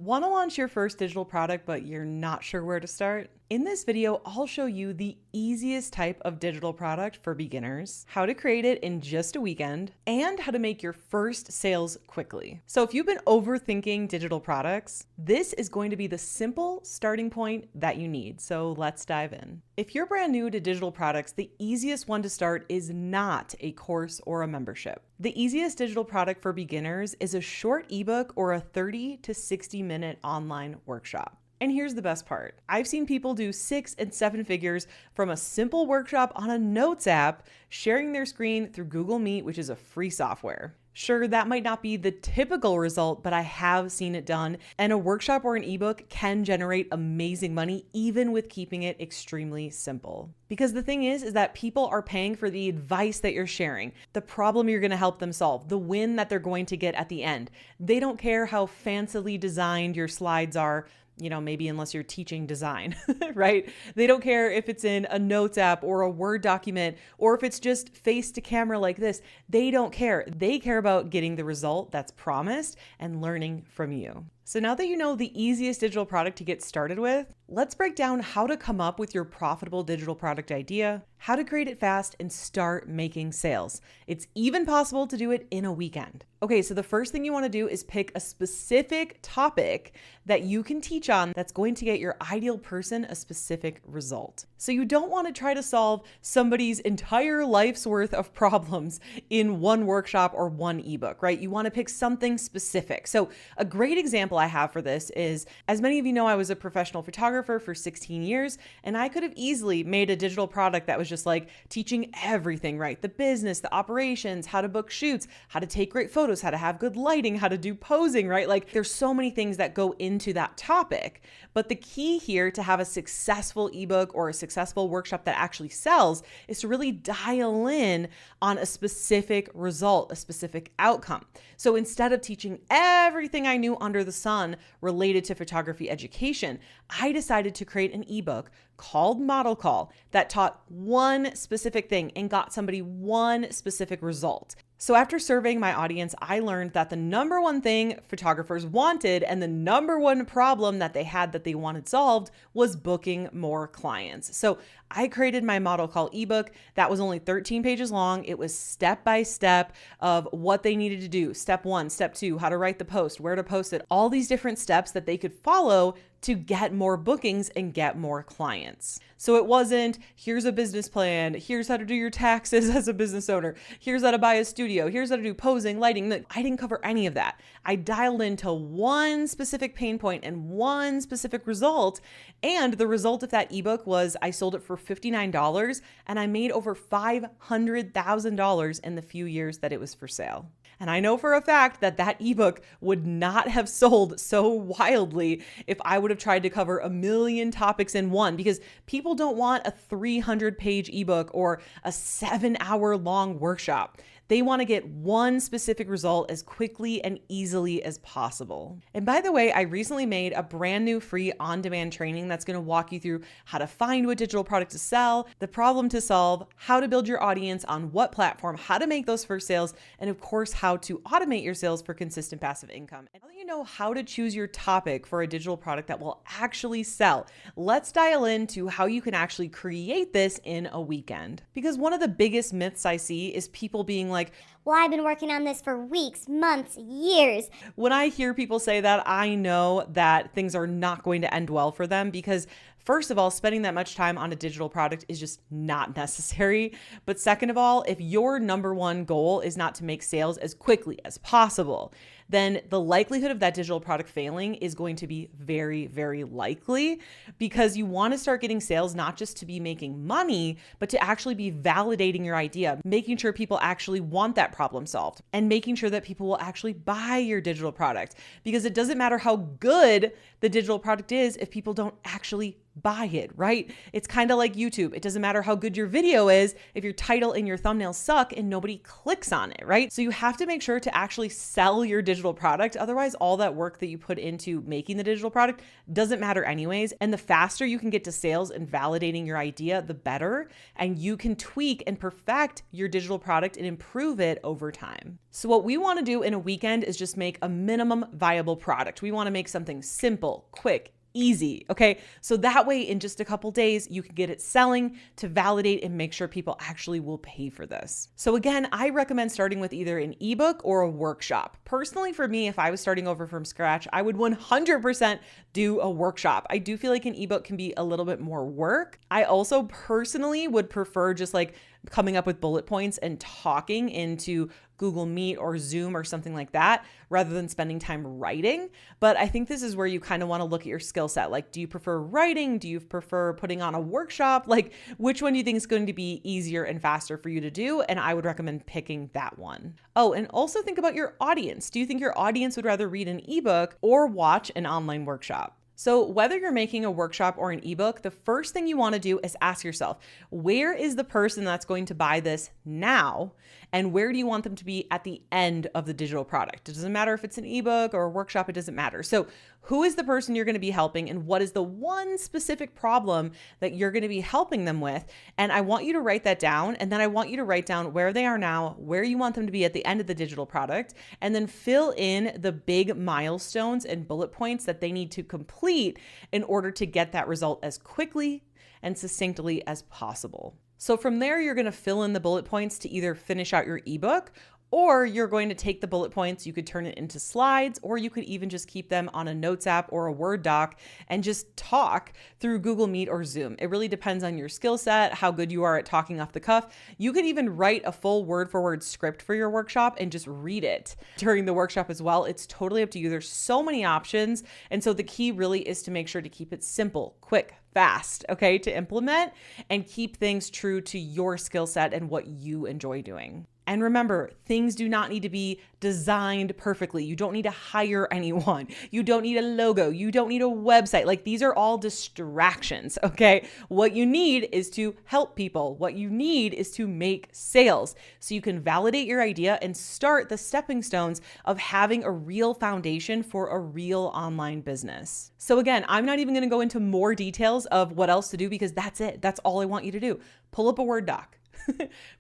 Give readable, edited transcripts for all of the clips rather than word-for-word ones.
Want to launch your first digital product, but you're not sure where to start? In this video, I'll show you the easiest type of digital product for beginners, how to create it in just a weekend, and how to make your first sales quickly. So if you've been overthinking digital products, this is going to be the simple starting point that you need. So let's dive in. If you're brand new to digital products, the easiest one to start is not a course or a membership. The easiest digital product for beginners is a short ebook or a 30 to 60 minute online workshop. And here's the best part. I've seen people do 6 and 7 figures from a simple workshop on a notes app, sharing their screen through Google Meet, which is a free software. Sure, that might not be the typical result, but I have seen it done. And a workshop or an ebook can generate amazing money, even with keeping it extremely simple. Because the thing is that people are paying for the advice that you're sharing, the problem you're going to help them solve, the win that they're going to get at the end. They don't care how fancily designed your slides are. Maybe unless you're teaching design, right? They don't care if it's in a notes app or a Word document, or if it's just face to camera like this. They don't care. They care about getting the result that's promised and learning from you. So now that you know the easiest digital product to get started with, let's break down how to come up with your profitable digital product idea, how to create it fast, and start making sales. It's even possible to do it in a weekend. Okay, so the first thing you want to do is pick a specific topic that you can teach on that's going to get your ideal person a specific result. So you don't want to try to solve somebody's entire life's worth of problems in one workshop or one ebook, right? You want to pick something specific. So a great example I have for this is, as many of you know, I was a professional photographer for 16 years, and I could have easily made a digital product that was just like teaching everything, right? The business, the operations, how to book shoots, how to take great photos, how to have good lighting, how to do posing, right? Like there's so many things that go into that topic. But the key here to have a successful ebook or a successful workshop that actually sells is to really dial in on a specific result, a specific outcome. So instead of teaching everything I knew under the sun related to photography education, I decided to create an ebook called Model Call that taught one specific thing and got somebody one specific result. So after surveying my audience, I learned that the number one thing photographers wanted and the number one problem that they had that they wanted solved was booking more clients. So I created my Model Call ebook that was only 13 pages long. It was step by step of what they needed to do. Step 1, step 2, how to write the post, where to post it, all these different steps that they could follow to get more bookings and get more clients. So it wasn't, here's a business plan, here's how to do your taxes as a business owner, here's how to buy a studio, here's how to do posing, lighting. I didn't cover any of that. I dialed into one specific pain point and one specific result. And the result of that ebook was I sold it for $59 and I made over $500,000 in the few years that it was for sale. And I know for a fact that that ebook would not have sold so wildly if I would have tried to cover a million topics in one, because people don't want a 300-page ebook or a 7-hour long workshop. They want to get one specific result as quickly and easily as possible. And by the way, I recently made a brand new free on-demand training that's going to walk you through how to find what digital product to sell, the problem to solve, how to build your audience on what platform, how to make those first sales, and of course, how to automate your sales for consistent passive income. And now that you know how to choose your topic for a digital product that will actually sell, let's dial into how you can actually create this in a weekend. Because one of the biggest myths I see is people being like, well, I've been working on this for weeks, months, years. When I hear people say that, I know that things are not going to end well for them because first of all, spending that much time on a digital product is just not necessary. But second of all, if your number one goal is not to make sales as quickly as possible, then the likelihood of that digital product failing is going to be very, very likely, because you want to start getting sales not just to be making money, but to actually be validating your idea, making sure people actually want that problem solved, and making sure that people will actually buy your digital product. Because it doesn't matter how good the digital product is if people don't actually buy it, right? It's kind of like YouTube. It doesn't matter how good your video is if your title and your thumbnail suck and nobody clicks on it, right? So you have to make sure to actually sell your digital product. Otherwise, all that work that you put into making the digital product doesn't matter anyways. And the faster you can get to sales and validating your idea, the better. And you can tweak and perfect your digital product and improve it over time. So what we want to do in a weekend is just make a minimum viable product. We want to make something simple, quick, easy. Okay. So that way in just a couple days, you can get it selling to validate and make sure people actually will pay for this. So again, I recommend starting with either an ebook or a workshop. Personally, for me, if I was starting over from scratch, I would 100% do a workshop. I do feel like an ebook can be a little bit more work. I also personally would prefer just like coming up with bullet points and talking into Google Meet or Zoom or something like that, rather than spending time writing. But I think this is where you kind of want to look at your skill set. Like, do you prefer writing? Do you prefer putting on a workshop? Like, which one do you think is going to be easier and faster for you to do? And I would recommend picking that one. Oh, and also think about your audience. Do you think your audience would rather read an ebook or watch an online workshop? So whether you're making a workshop or an ebook, the first thing you want to do is ask yourself, where is the person that's going to buy this now? And where do you want them to be at the end of the digital product? It doesn't matter if it's an ebook or a workshop, it doesn't matter. So who is the person you're going to be helping and what is the one specific problem that you're going to be helping them with? And I want you to write that down. And then I want you to write down where they are now, where you want them to be at the end of the digital product, and then fill in the big milestones and bullet points that they need to complete in order to get that result as quickly and succinctly as possible. So from there, you're going to fill in the bullet points to either finish out your ebook, or you're going to take the bullet points, you could turn it into slides, or you could even just keep them on a notes app or a Word doc and just talk through Google Meet or Zoom. It really depends on your skill set, how good you are at talking off the cuff. You could even write a full word for word script for your workshop and just read it during the workshop as well. It's totally up to you. There's so many options. And so the key really is to make sure to keep it simple, quick, fast, okay, to implement and keep things true to your skill set and what you enjoy doing. And remember, things do not need to be designed perfectly. You don't need to hire anyone. You don't need a logo. You don't need a website. Like, these are all distractions, okay? What you need is to help people. What you need is to make sales so you can validate your idea and start the stepping stones of having a real foundation for a real online business. So again, I'm not even going to go into more details of what else to do because that's it. That's all I want you to do. Pull up a Word doc.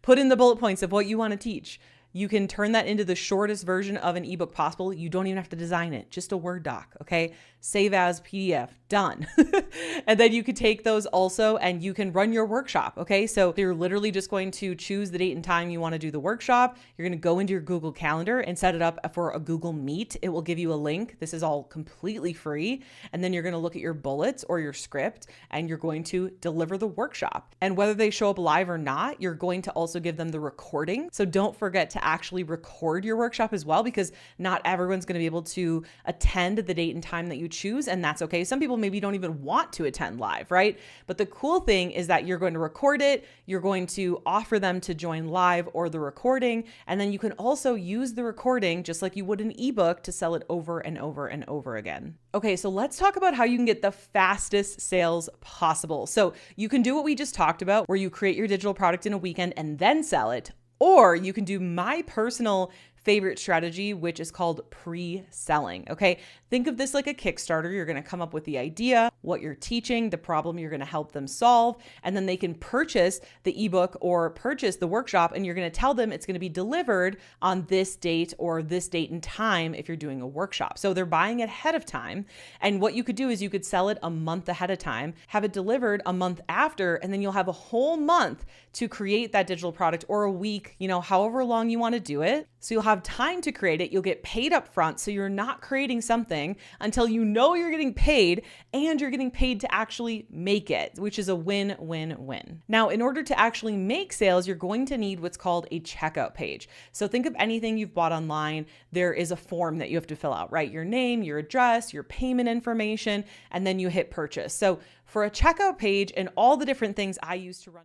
Put in the bullet points of what you want to teach. You can turn that into the shortest version of an ebook possible. You don't even have to design it, just a Word doc, okay? Save as PDF, done. And then you could take those also and you can run your workshop, okay? So you're literally just going to choose the date and time you want to do the workshop. You're going to go into your Google Calendar and set it up for a Google Meet. It will give you a link. This is all completely free. And then you're going to look at your bullets or your script and you're going to deliver the workshop. And whether they show up live or not, you're going to also give them the recording. So don't forget to actually record your workshop as well, because not everyone's going to be able to attend the date and time that you choose. And that's okay. Some people maybe don't even want to attend live, right? But the cool thing is that you're going to record it. You're going to offer them to join live or the recording. And then you can also use the recording just like you would an ebook to sell it over and over and over again. Okay, so let's talk about how you can get the fastest sales possible. So you can do what we just talked about, where you create your digital product in a weekend and then sell it. Or you can do my personal favorite strategy, which is called pre-selling. Okay. Think of this like a Kickstarter. You're going to come up with the idea, what you're teaching, the problem you're going to help them solve, and then they can purchase the ebook or purchase the workshop, and you're going to tell them it's going to be delivered on this date or this date and time if you're doing a workshop. So they're buying it ahead of time. And what you could do is you could sell it a month ahead of time, have it delivered a month after, and then you'll have a whole month to create that digital product, or a week, however long you want to do it. So you'll have time to create it. You'll get paid up front. So you're not creating something until you know you're getting paid, and you're getting paid to actually make it, which is a win-win-win. Now, in order to actually make sales, you're going to need what's called a checkout page. So think of anything you've bought online. There is a form that you have to fill out, right? Your name, your address, your payment information, and then you hit purchase. So For a checkout page and all the different things I use to run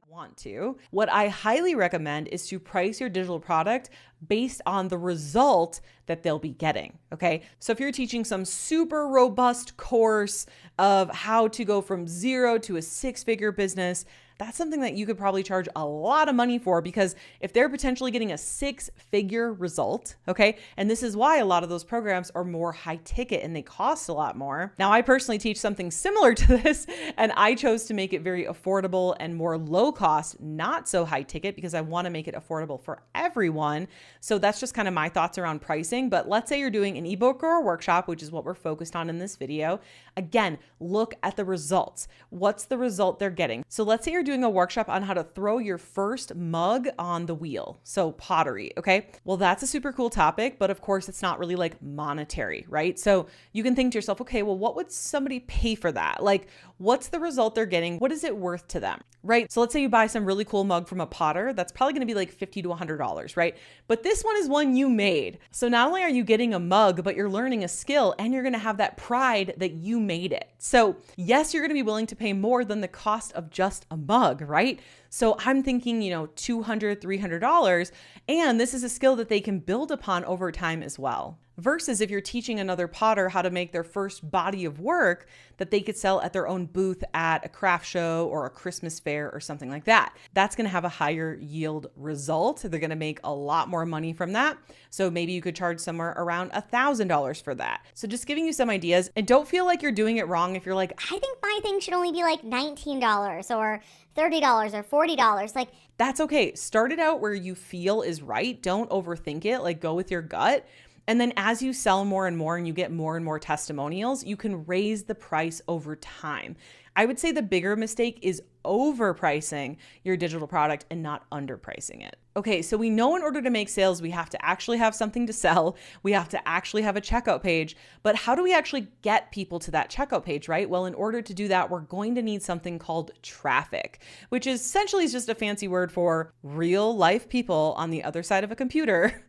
what I highly recommend is to price your digital product based on the result that they'll be getting. Okay. So if you're teaching some super robust course of how to go from 0 to a 6-figure business, that's something that you could probably charge a lot of money for, because if they're potentially getting a 6-figure result, okay, and this is why a lot of those programs are more high ticket and they cost a lot more. Now, I personally teach something similar to this, and I chose to make it very affordable and more low cost, not so high ticket, because I want to make it affordable for everyone. So that's just kind of my thoughts around pricing. But let's say you're doing an ebook or a workshop, which is what we're focused on in this video. Again, look at the results. What's the result they're getting? So let's say you're doing a workshop on how to throw your first mug on the wheel. So pottery, okay? Well, that's a super cool topic, but of course it's not really like monetary, right? So you can think to yourself, okay, well, what would somebody pay for that? Like, what's the result they're getting? What is it worth to them, right? So let's say you buy some really cool mug from a potter. That's probably going to be like $50 to $100, right? But this one is one you made. So not only are you getting a mug, but you're learning a skill and you're going to have that pride that you made it. So yes, you're going to be willing to pay more than the cost of just a mug, right? So I'm thinking, $200, $300, and this is a skill that they can build upon over time as well. Versus if you're teaching another potter how to make their first body of work that they could sell at their own booth at a craft show or a Christmas fair or something like that. That's going to have a higher yield result. They're going to make a lot more money from that. So maybe you could charge somewhere around $1,000 for that. So just giving you some ideas, and don't feel like you're doing it wrong if you're like, I think my thing should only be like $19 or $30 or $40. Like, that's okay. Start it out where you feel is right. Don't overthink it. Like, go with your gut. And then as you sell more and more and you get more and more testimonials, you can raise the price over time. I would say the bigger mistake is overpricing your digital product and not underpricing it. Okay, so we know in order to make sales, we have to actually have something to sell. We have to actually have a checkout page. But how do we actually get people to that checkout page, right? Well, in order to do that, we're going to need something called traffic, which is essentially just a fancy word for real life people on the other side of a computer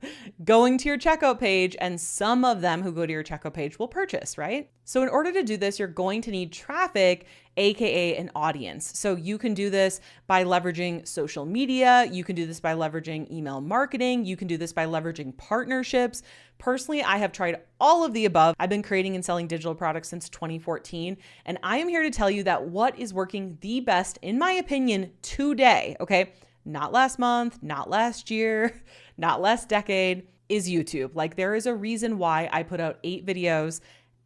going to your checkout page, and some of them who go to your checkout page will purchase, right? So in order to do this, you're going to need traffic, AKA an audience. So you can do this by leveraging social media. You can do this by leveraging email marketing. You can do this by leveraging partnerships. Personally, I have tried all of the above. I've been creating and selling digital products since 2014. And I am here to tell you that what is working the best, in my opinion, today, okay? Not last month, not last year, not last decade, is YouTube. Like, there is a reason why I put out 8 videos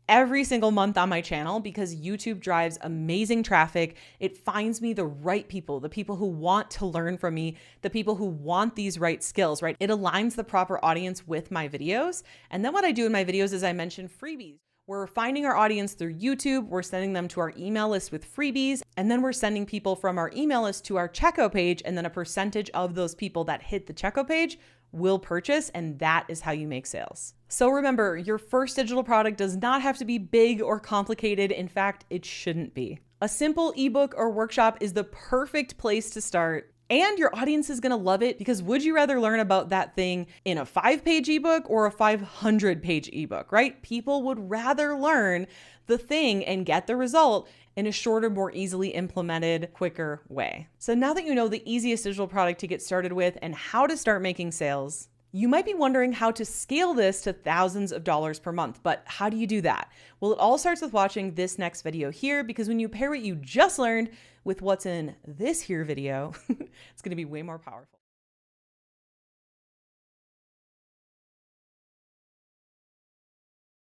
every single month on my channel, because YouTube drives amazing traffic. It finds me the right people, the people who want to learn from me, the people who want these right skills, right? It aligns the proper audience with my videos. And then what I do in my videos is I mention freebies. We're finding our audience through YouTube. We're sending them to our email list with freebies. And then we're sending people from our email list to our checkout page. And then a percentage of those people that hit the checkout page will purchase, and that is how you make sales. So remember, your first digital product does not have to be big or complicated. In fact, it shouldn't be. A simple ebook or workshop is the perfect place to start. And your audience is going to love it, because would you rather learn about that thing in a 5-page ebook or a 500-page ebook, right? People would rather learn the thing and get the result in a shorter, more easily implemented, quicker way. So now that you know the easiest digital product to get started with and how to start making sales, you might be wondering how to scale this to thousands of dollars per month, but how do you do that? Well, it all starts with watching this next video here, because when you pair what you just learned with what's in this here video, it's going to be way more powerful.